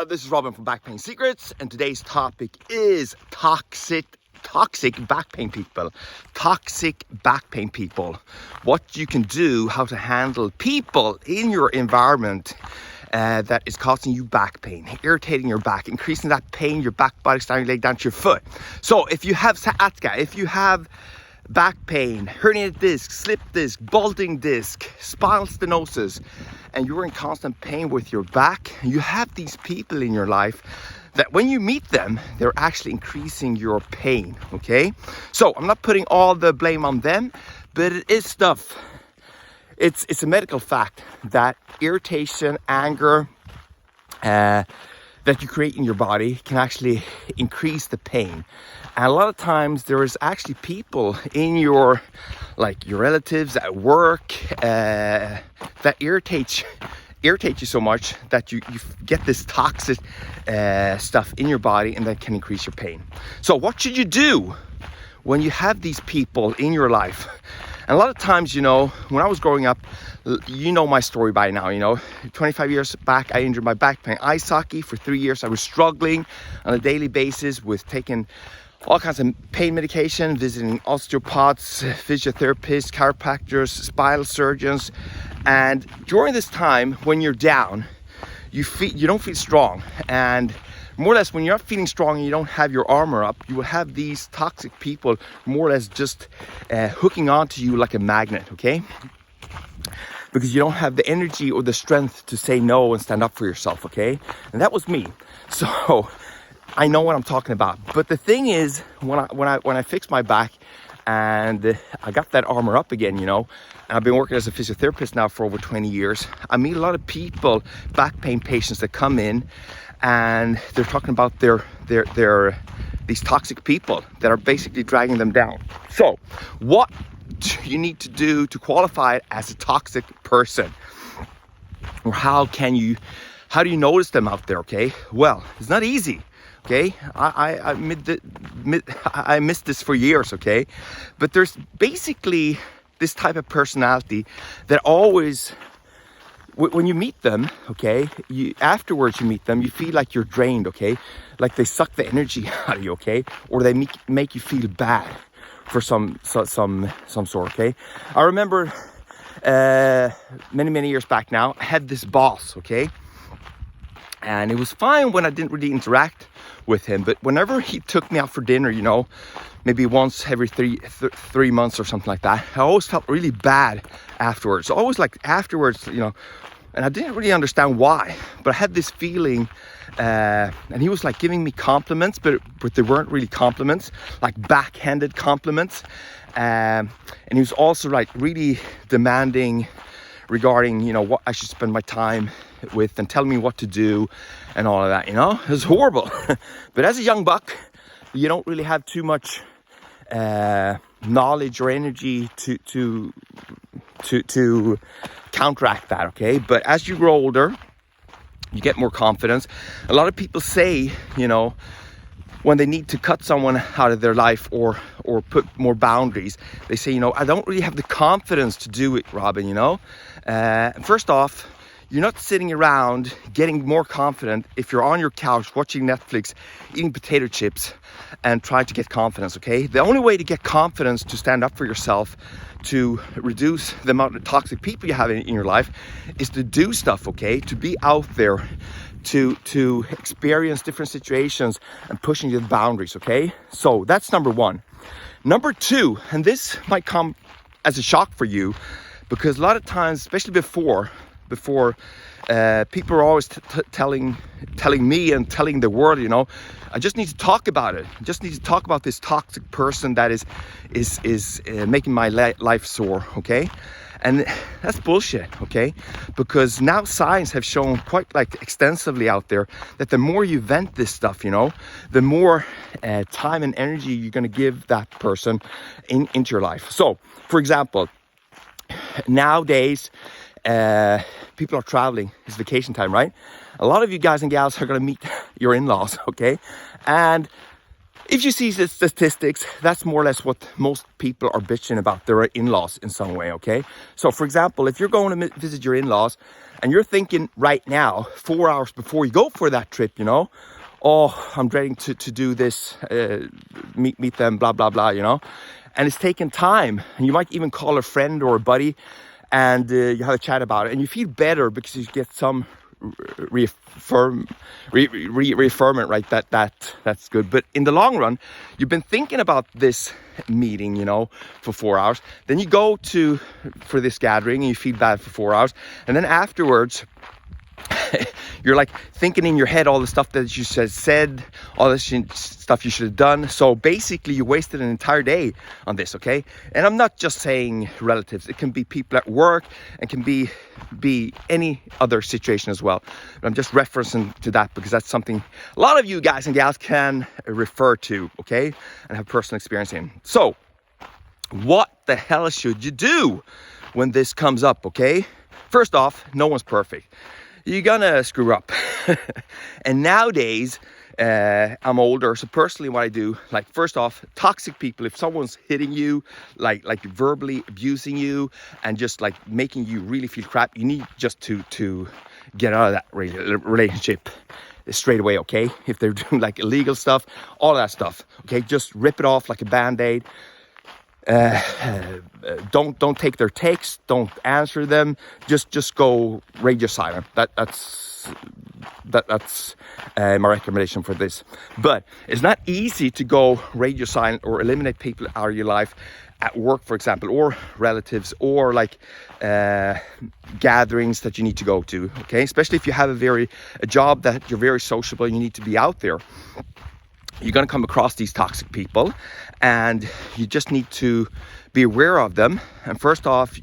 This is Robin from Back Pain Secrets, and today's topic is toxic back pain people. Toxic back pain people. What you can do, how to handle people in your environment that is causing you back pain, irritating your back, increasing that pain, your back, body, starting your leg down to your foot. So if you have sciatica, if you have back pain, herniated disc, slip disc, bulging disc, spinal stenosis, and you're in constant pain with your back, you have these people in your life that when you meet them, they're actually increasing your pain, okay? So I'm not putting all the blame on them, but it is stuff. It's a medical fact that irritation, anger, that you create in your body can actually increase the pain. And a lot of times there is actually people in your relatives at work that irritate you so much that you get this toxic stuff in your body, and that can increase your pain. So what should you do when you have these people in your life? And a lot of times, when I was growing up, you know my story by now, 25 years back, I injured my back pain. Ice hockey for 3 years. I was struggling on a daily basis with taking all kinds of pain medication, visiting osteopaths, physiotherapists, chiropractors, spinal surgeons. And during this time, when you're down, you don't feel strong. And more or less, when you're not feeling strong and you don't have your armor up, you will have these toxic people more or less just hooking onto you like a magnet, okay? Because you don't have the energy or the strength to say no and stand up for yourself, okay? And that was me. So I know what I'm talking about. But the thing is, when I fixed my back and I got that armor up again, and I've been working as a physiotherapist now for over 20 years, I meet a lot of people, back pain patients that come in, and they're talking about these toxic people that are basically dragging them down. So what do you need to do to qualify as a toxic person? Or how do you notice them out there, okay? Well, it's not easy, okay? I missed this for years, okay? But there's basically this type of personality that always, when you meet them, okay, afterwards you meet them, you feel like you're drained, okay? Like they suck the energy out of you, okay? Or they make you feel bad for some sort, okay? I remember many years back now, I had this boss, okay? And it was fine when I didn't really interact with him, but whenever he took me out for dinner, maybe once every three months or something like that, I always felt really bad afterwards. Always like afterwards, and I didn't really understand why, but I had this feeling, and he was like giving me compliments, but they weren't really compliments, like backhanded compliments. And he was also like really demanding regarding, what I should spend my time with and tell me what to do and all of that, It was horrible. But as a young buck, you don't really have too much knowledge or energy to counteract that, okay? But as you grow older, you get more confidence. A lot of people say, when they need to cut someone out of their life or put more boundaries, they say, I don't really have the confidence to do it, Robin, First off, you're not sitting around getting more confident if you're on your couch watching Netflix, eating potato chips, and trying to get confidence, okay? The only way to get confidence to stand up for yourself, to reduce the amount of toxic people you have in your life, is to do stuff, okay? To be out there, to experience different situations and pushing the boundaries, okay? So that's number one. Number two, and this might come as a shock for you, because a lot of times, especially before people are always telling me and telling the world, I just need to talk about it. I just need to talk about this toxic person that is making my life sore, okay? And that's bullshit, okay? Because now science have shown quite extensively out there that the more you vent this stuff, the more time and energy you're going to give that person into your life. So, for example, nowadays, people are traveling. It's vacation time, right? A lot of you guys and gals are going to meet your in-laws, okay? And if you see the statistics, that's more or less what most people are bitching about, their in-laws in some way, okay? So, for example, if you're going to visit your in-laws And you're thinking right now, 4 hours before you go for that trip, you know, oh, I'm dreading to do this, meet them, blah, blah, blah, you know. And it's taking time. And you might even call a friend or a buddy and you have a chat about it. And you feel better because you get some reaffirmment, right? That's good. But in the long run, you've been thinking about this meeting, you know, for 4 hours. Then you go for this gathering and you feel bad for 4 hours. And then afterwards, you're like thinking in your head all the stuff that you said, all this stuff you should have done. So basically you wasted an entire day on this, okay? And I'm not just saying relatives. It can be people at work and can be any other situation as well. But I'm just referencing to that because that's something a lot of you guys and gals can refer to, okay? And have personal experience in. So what the hell should you do when this comes up, okay? First off, no one's perfect. You're gonna screw up. And nowadays, I'm older, so personally what I do, like first off, toxic people, if someone's hitting you, like verbally abusing you and just like making you really feel crap, you need just to get out of that relationship straight away, okay? If they're doing like illegal stuff, all that stuff, okay? Just rip it off like a Band-Aid. Don't take their texts, don't answer them, just go radio silent. That's my recommendation for this. But it's not easy to go radio silent or eliminate people out of your life at work, for example, or relatives, or like gatherings that you need to go to, okay? Especially if you have a job that you're very sociable, you need to be out there. You're going to come across these toxic people and you just need to be aware of them. And first off,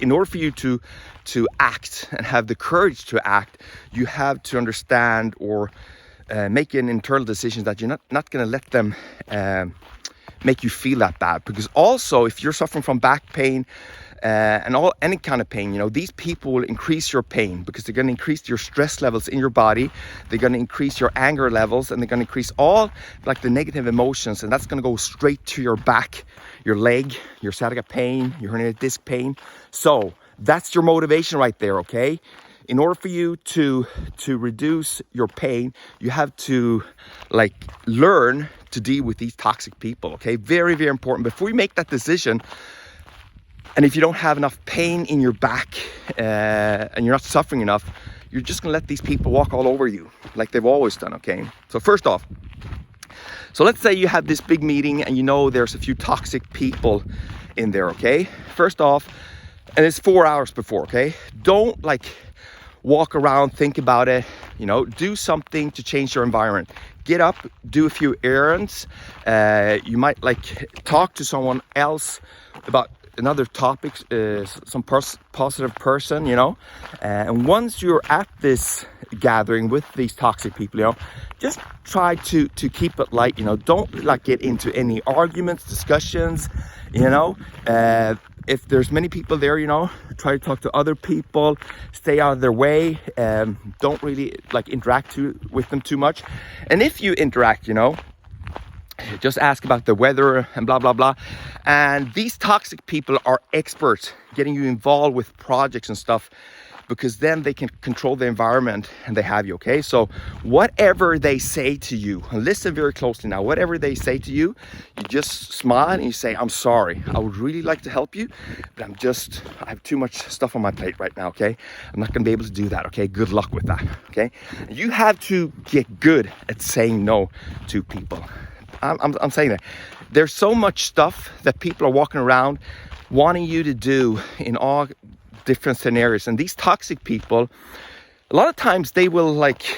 in order for you to act and have the courage to act, you have to understand or make an internal decision that you're not going to let them make you feel that bad. Because also, if you're suffering from back pain, and any kind of pain, you know, these people will increase your pain because they're going to increase your stress levels in your body. They're going to increase your anger levels, and they're going to increase all like the negative emotions, and that's going to go straight to your back, your leg, your sciatica pain, your herniated disc pain. So that's your motivation right there, okay? In order for you to reduce your pain, you have to like learn to deal with these toxic people, okay? Very, very important. Before you make that decision, and if you don't have enough pain in your back and you're not suffering enough, you're just gonna let these people walk all over you like they've always done, okay? So first off, so let's say you have this big meeting and you know there's a few toxic people in there, okay? First off, and it's 4 hours before, okay? Don't like walk around, think about it, you know, do something to change your environment. Get up, do a few errands. You might like talk to someone else about another topic, some positive person, you know. And once you're at this gathering with these toxic people, you know, just try to keep it light, you know. Don't like get into any arguments, discussions, you know. If there's many people there, you know, try to talk to other people, stay out of their way, don't really like interact with them too much. And if you interact, you know, just ask about the weather and blah, blah, blah. And these toxic people are experts getting you involved with projects and stuff, because then they can control the environment and they have you, okay? So whatever they say to you, and listen very closely now, whatever they say to you, you just smile and you say, I'm sorry, I would really like to help you, but I have too much stuff on my plate right now, okay? I'm not gonna be able to do that, okay? Good luck with that, okay? You have to get good at saying no to people. I'm saying that. There's so much stuff that people are walking around wanting you to do in all different scenarios, and these toxic people, a lot of times they will like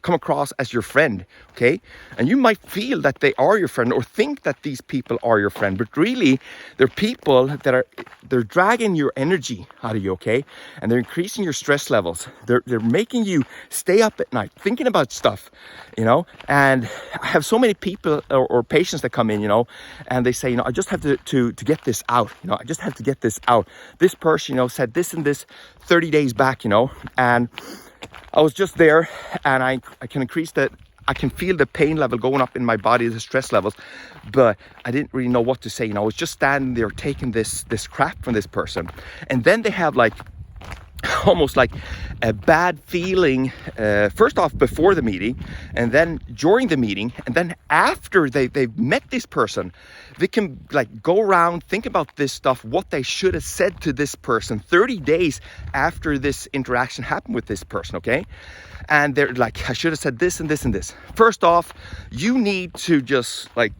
come across as your friend, okay? And you might feel that they are your friend or think that these people are your friend, but really they're people that they're dragging your energy out of you, okay? And they're increasing your stress levels. They're making you stay up at night thinking about stuff, you know. And I have so many people or patients that come in, you know, and they say, you know, I just have to get this out, you know, I just have to get this out. This person, you know, said this and this 30 days back, you know, and I was just there, and I can increase that. I can feel the pain level going up in my body, the stress levels, but I didn't really know what to say. You know, I was just standing there taking this crap from this person. And then they have like almost like a bad feeling, first off before the meeting, and then during the meeting, and then after they've met this person, they can like go around, think about this stuff, what they should have said to this person 30 days after this interaction happened with this person, okay? And they're like, I should have said this and this and this. First off, you need to just like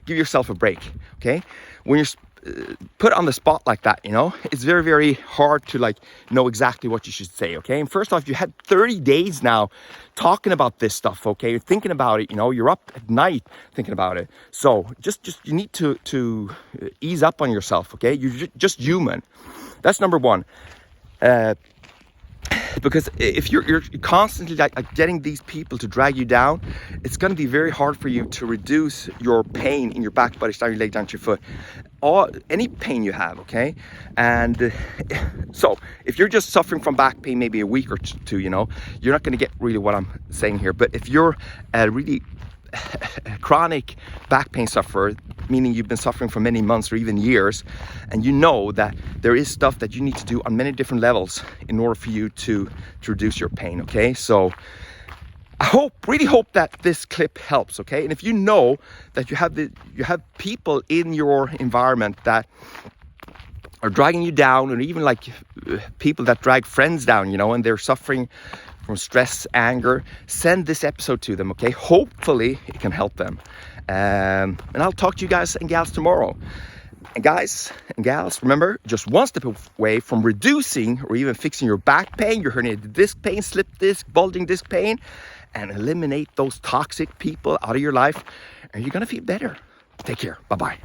give yourself a break, okay? When you're put on the spot like that, you know, it's very, very hard to like know exactly what you should say, okay? And first off, you had 30 days now talking about this stuff, okay? You're thinking about it, you know, you're up at night thinking about it. So just you need to ease up on yourself, okay? You're just human. That's number one. Because if you're constantly like getting these people to drag you down, it's going to be very hard for you to reduce your pain in your back, body, down your leg, down to your foot, or any pain you have, okay? And so if you're just suffering from back pain maybe a week or two, you know, you're not going to get really what I'm saying here. But if you're a really chronic back pain sufferer, meaning you've been suffering for many months or even years, and you know that there is stuff that you need to do on many different levels in order for you to reduce your pain, okay? So I really hope that this clip helps, okay? And if you know that you have people in your environment that are dragging you down, or even like people that drag friends down, you know, and they're suffering from stress, anger, send this episode to them, okay? Hopefully it can help them. And I'll talk to you guys and gals tomorrow. And guys and gals, remember, just one step away from reducing or even fixing your back pain, your herniated disc pain, slip disc, bulging disc pain, and eliminate those toxic people out of your life, and you're gonna feel better. Take care. Bye-bye.